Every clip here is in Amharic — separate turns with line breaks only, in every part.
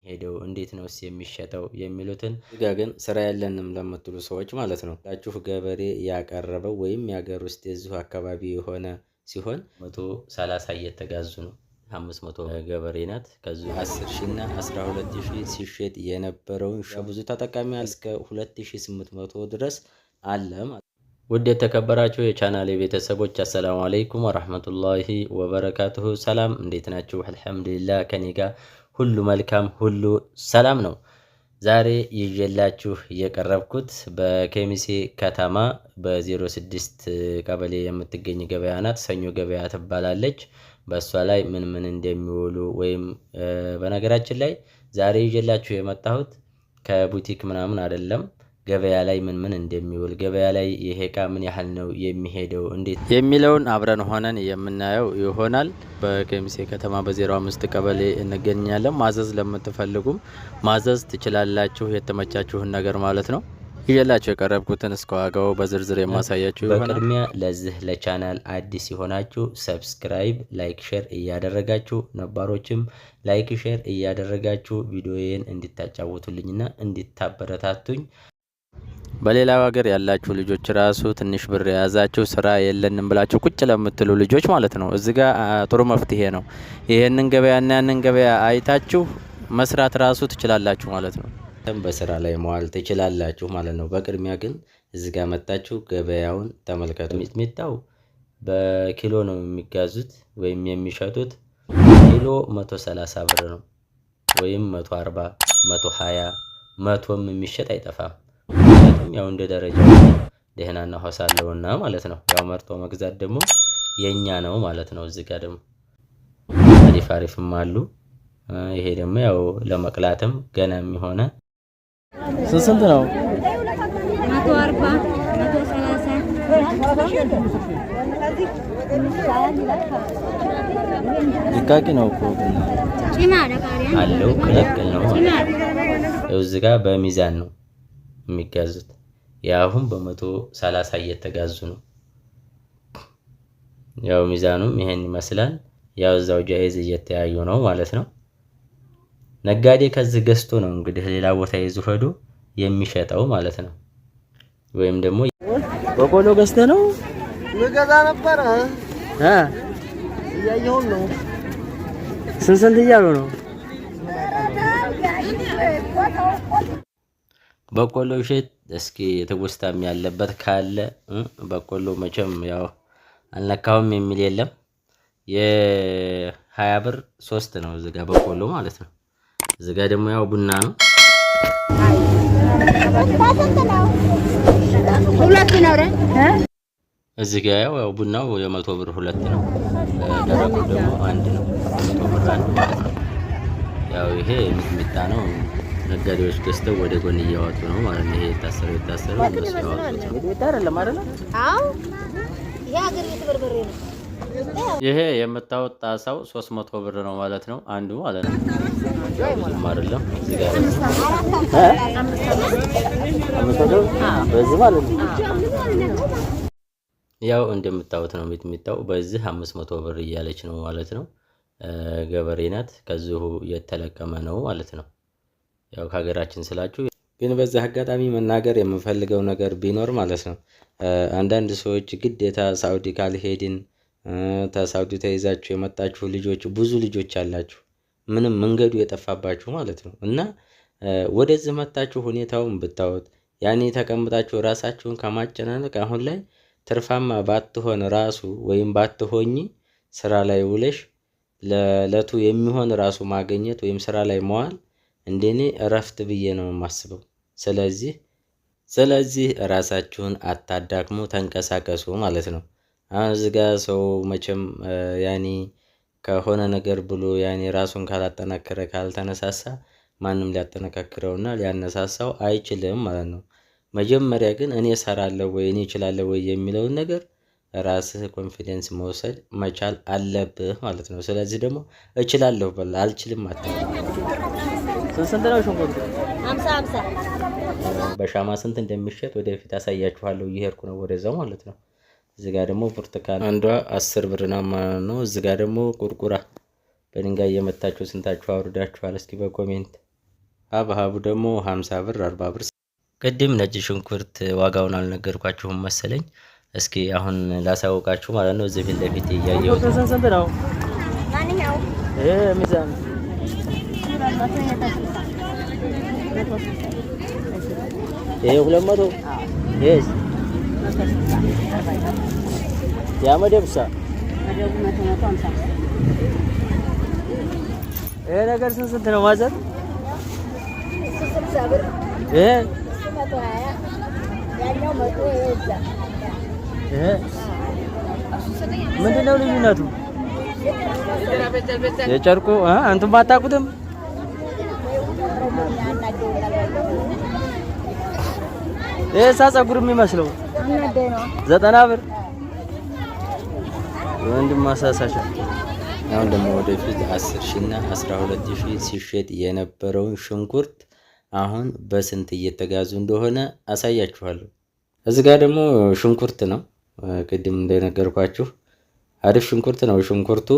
ሄደው እንዴት ነውስ የሚሸጠው የሚሉትን ጋር ግን ስራ ያለንም ለምትሉ ሰዎች ማለት ነው ላችሁ ገበሬ ያቀረበው ወይም ያገር ውስጥ የዚሁ አካባቢ የሆነ ሲሆን 130 እየተጋዙ ነው። 500 ገበሬ ናት። ከዚህ 10,000 እና 12,000 ሲሸጥ የነበረውን ብዙ ተጠቃሚ እስከ 2,800 ድረስ አለ ማለት። ውድ የተከበራችሁ የቻናሌ ቤተሰቦች አሰላሙ አለይኩም ወራህመቱላሂ ወበረካቱሁ። ሰላም እንዴት ናችሁ? አልሐምዱሊላህ ከኔ ጋር ሁሉ መልካም ሁሉ ሰላም ነው። ዛሬ ይዤላችሁ የቀረብኩት በኬሚሴ ከተማ በ06 ቀበሌ የምትገኝ ገበያ ናት። ሰኞ ገበያ ትባላለች። በእሷ ላይ ምን ምን እንደሚውሉ ወይም በነገራችን ላይ ዛሬ ይዤላችሁ የመጣሁት ከቡቲክ ምናምን አይደለም። ገበያ ላይ ምን ምን እንደሚውል ገበያ ላይ ይሄ እቃ ምን ያህል ነው የሚሄደው እንዴት የሚለውን አብረን ሆነን የምናየው ይሆናል። በኬሚሴ ከተማ በ05 ቀበሌ እንገኛለን። ማዘዝ ለምትፈልጉም ማዘዝ ትችላላችሁ፣ የተመቻችሁን ነገር ማለት ነው። ይዤላችሁ የቀረብኩትን እስከ ዋጋው በዝርዝር የማሳያችሁ ይሆናል። በቅድሚያ ለዚህ ለቻናል አዲስ የሆናችሁ ሰብስክራይብ፣ ላይክ፣ ሼር እያደረጋችሁ ነባሮችም ላይክ ሼር እያደረጋችሁ ቪዲዮዬን እንድታጫውቱልኝና እንድታበረታቱኝ በሌላው ሀገር ያላችሁ ልጆች ራሱ ትንሽ ብር የያዛችሁ ስራ የለንም ብላችሁ ቁጭ ለምትሉ ልጆች ማለት ነው እዚህ ጋር ጥሩ መፍትሄ ነው። ይሄንን ገበያና ያንን ገበያ አይታችሁ መስራት ራሱ ትችላላችሁ ማለት ነው። በስራ ላይ መዋል ትችላላችሁ ማለት ነው። በቅድሚያ ግን እዚህ ጋር መጣችሁ ገበያውን ተመልከቱ። ሚጥሚጣው በኪሎ ነው የሚጋዙት ወይም የሚሸጡት። ኪሎ 130 ብር ነው ወይም 140፣ 120፣ 100ም የሚሸጥ አይጠፋም። ያው እንደ ደረጃው ደህናና ሆሳለውና ማለት ነው። ያው መርጦ መግዛት ደግሞ የኛ ነው ማለት ነው። እዚህ ጋር ደግሞ አሪፍም አሉ። ይሄ ደግሞ ያው ለመቅላትም ገና የሚሆነ
ስንት ነው?
140፣ 130
ድቃቂ ነው እኮ
አለው ቅልቅል ነው። እዚህ ጋር በሚዛን ነው የሚጋዙት። ያሁን በ130 እየተጋዙ ነው። ያው ሚዛኑም ይሄን ይመስላል። ያው እዛው ጃይዝ እየተያዩ ነው ማለት ነው። ነጋዴ ከዚህ ገዝቶ ነው እንግዲህ ሌላ ቦታ ይዞ ሄዶ የሚሸጠው ማለት ነው። ወይም ደግሞ
በቆሎ ገዝተ ነው
ልገዛ ነበር እያየሁ ነው።
ስንት እያሉ ነው?
በቆሎ እሸት እስኪ ትውስታም ያለበት ካለ በቆሎ መቼም ያው አልነካውም የሚል የለም። የ20 ብር 3 ነው እዚህ ጋር በቆሎ ማለት ነው። እዚህ ጋር ደግሞ ያው ቡና ነው። እዚህ ጋር ያው ቡናው የ100 ብር 2 ነው። ደረቁ ደግሞ 1 ነው። 100 ብር 1 ማለት ነው። ያው ይሄ ሚጥሚጣ ነው። ነጋዴዎች ገዝተው ወደ ጎን እያወጡ ነው ማለት ነው። ይሄ የታሰረው እነሱ ያወጡት ነው።
ሚጥሚጣ አይደለም አይደል?
አዎ የሀገር ቤት በርበሬ ነው።
ይሄ የምታወጣ ጣሳው 300 ብር ነው ማለት ነው አንዱ ማለት ነው። ብዙም አይደለም። እዚህ ጋር
በዚህ ማለት ነው።
ያው እንደምታዩት ነው ሚጥሚጣው በዚህ 500 ብር እያለች ነው ማለት ነው። ገበሬ ናት። ከዚሁ የተለቀመ ነው ማለት ነው። ያው ከሀገራችን ስላችሁ ግን በዚህ አጋጣሚ መናገር የምፈልገው ነገር ቢኖር ማለት ነው አንዳንድ ሰዎች ግዴታ ሳውዲ ካልሄድን ተሳውዲ ተይዛችሁ የመጣችሁ ልጆች ብዙ ልጆች አላችሁ፣ ምንም መንገዱ የጠፋባችሁ ማለት ነው። እና ወደዚህ መጣችሁ ሁኔታውን ብታዩት ያኔ ተቀምጣችሁ ራሳችሁን ከማጨናነቅ አሁን ላይ ትርፋማ ባትሆን ራሱ ወይም ባትሆኚ ስራ ላይ ውለሽ ለለቱ የሚሆን ራሱ ማግኘት ወይም ስራ ላይ መዋል እንደኔ እረፍት ብዬ ነው የማስበው። ስለዚህ ራሳችሁን አታዳክሙ፣ ተንቀሳቀሱ ማለት ነው። አሁን እዚህ ጋር ሰው መቼም ያኔ ከሆነ ነገር ብሎ ያኔ ራሱን ካላጠናከረ ካልተነሳሳ ማንም ሊያጠናክረውና ሊያነሳሳው አይችልም ማለት ነው። መጀመሪያ ግን እኔ እሰራለሁ ወይ እኔ እችላለሁ ወይ የሚለውን ነገር ራስህ ኮንፊደንስ መውሰድ መቻል አለብህ ማለት ነው። ስለዚህ ደግሞ እችላለሁ በል አልችልም አትበል።
ስንት ነው ሽንኩርቱ?
50
በሻማ ስንት እንደሚሸጥ ወደፊት አሳያችኋለሁ። እየሄድኩ ነው ወደዛው ማለት ነው። እዚህ ጋር ደግሞ ብርቱካን አንዷ 10 ብር ማለት ነው። እዚህ ጋር ደግሞ ቁርቁራ በድንጋይ የመታችሁ ስንታችሁ አውርዳችኋል? እስኪ በኮሜንት ሀብሀቡ ደግሞ 50 ብር 40 ብር። ቅድም ነጭ ሽንኩርት ዋጋውን አልነገርኳችሁም መሰለኝ። እስኪ አሁን ላሳውቃችሁ ማለት ነው። እዚህ ፊት ለፊት እያየሁት
ስንት ነው?
ማንኛው
ይሄ ሚዛን ይሄ 200 ይሄስ ያ መደብሳ ይሄ ነገር ስንት ነው ማዘር? ይሄ ይሄ ምንድን ነው ልዩነቱ? የጨርቁ አንቱም ባታውቁትም ይሄሳ ፀጉር የሚመስለው 90 ብር ወንድም ማሳሳሻ። አሁን ደግሞ ወደፊት 10,000 እና 12,000 ሲሸጥ የነበረውን ሽንኩርት አሁን በስንት እየተጋዙ እንደሆነ አሳያችኋለሁ። እዚህ ጋር ደግሞ ሽንኩርት ነው። ቅድም እንደነገርኳችሁ አሪፍ ሽንኩርት ነው። ሽንኩርቱ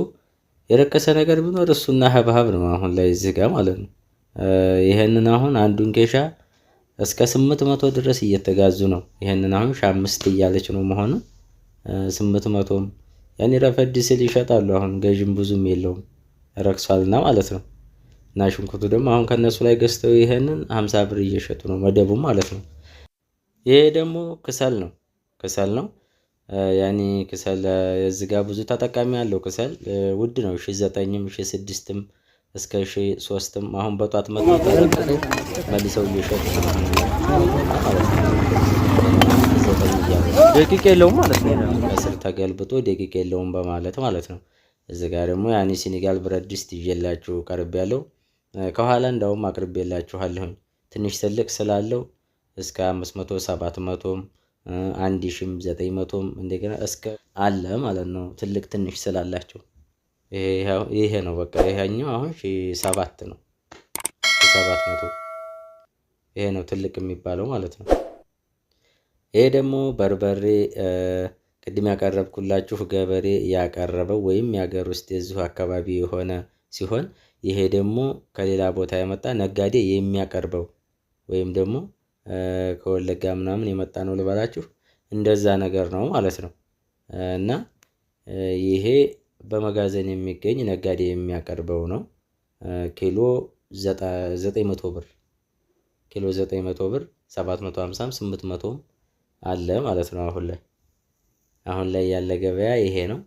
የረከሰ ነገር ቢኖር እሱና ሀብሀብ ነው አሁን ላይ እዚህ ጋር ማለት ነው። ይሄንን አሁን አንዱን ኬሻ እስከ 800 ድረስ እየተጋዙ ነው። ይሄንን አሁን 5 እያለች ነው መሆኑ 800ም ያኔ ረፈድ ሲል ይሸጣሉ። አሁን ገዥም ብዙም የለውም ረክሷልና ማለት ነው። እና ሽንኩርቱ ደግሞ አሁን ከነሱ ላይ ገዝተው ይሄንን 50 ብር እየሸጡ ነው መደቡ ማለት ነው። ይሄ ደግሞ ክሰል ነው። ክሰል ነው ያኔ ክሰል እዚህ ጋር ብዙ ተጠቃሚ ያለው ክሰል ውድ ነው። 9,000ም 6,000ም እስከ 3,000ም አሁን በጧት መጥተው ተለቅቀው መልሰው እየሸጡ ነው ማለት ነው። ደቂቅ የለውም ማለት ነው። ከስር ተገልብጦ ደቂቅ የለውም በማለት ማለት ነው። እዚህ ጋር ደግሞ ያኔ ሲኒጋል ብረት ድስት ይዤላችሁ ቀርብ ያለው ከኋላ እንዳውም አቅርቤላችኋለሁኝ። ትንሽ ትልቅ ስላለው እስከ 500 700ም 1,000ም 900ም እንደገና እስከ አለ ማለት ነው። ትልቅ ትንሽ ስላላቸው ይሄ ነው በቃ። ይሄኛው አሁን 7 ነው 700 ይሄ ነው ትልቅ የሚባለው ማለት ነው። ይሄ ደግሞ በርበሬ ቅድም ያቀረብኩላችሁ ገበሬ ያቀረበው ወይም የሀገር ውስጥ የዚሁ አካባቢ የሆነ ሲሆን ይሄ ደግሞ ከሌላ ቦታ የመጣ ነጋዴ የሚያቀርበው ወይም ደግሞ ከወለጋ ምናምን የመጣ ነው ልበላችሁ፣ እንደዛ ነገር ነው ማለት ነው። እና ይሄ በመጋዘን የሚገኝ ነጋዴ የሚያቀርበው ነው። ኪሎ 900 ብር ኪሎ 900 ብር 750 800 አለ ማለት ነው። አሁን ላይ ያለ ገበያ ይሄ ነው።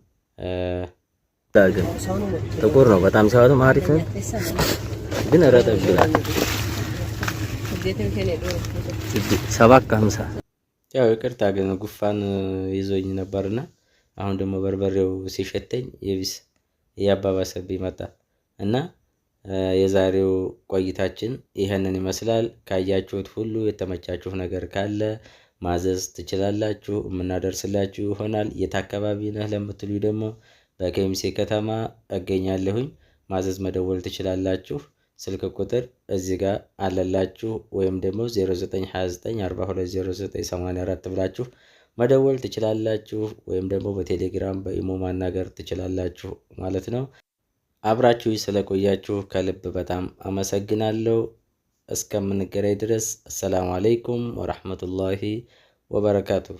ጥቁር ነው በጣም ሲያወጣም አሪፍ ነው፣ ግን ረጠብ ይላል። 750 ያው ይቅርታ ግን ጉፋን ይዞኝ ነበርና አሁን ደግሞ በርበሬው ሲሸተኝ የቢስ እያባባሰብኝ መጣ እና የዛሬው ቆይታችን ይሄንን ይመስላል። ካያችሁት ሁሉ የተመቻችሁ ነገር ካለ ማዘዝ ትችላላችሁ፣ የምናደርስላችሁ ይሆናል። የት አካባቢ ነህ ለምትሉ ደግሞ በኬሚሴ ከተማ እገኛለሁኝ። ማዘዝ መደወል ትችላላችሁ። ስልክ ቁጥር እዚህ ጋር አለላችሁ፣ ወይም ደግሞ 0929420984 ብላችሁ መደወል ትችላላችሁ፣ ወይም ደግሞ በቴሌግራም በኢሞ ማናገር ትችላላችሁ ማለት ነው። አብራችሁ ስለቆያችሁ ከልብ በጣም አመሰግናለሁ። እስከምንገናኝ ድረስ አሰላሙ አለይኩም ወራህመቱላሂ ወበረካቱሁ።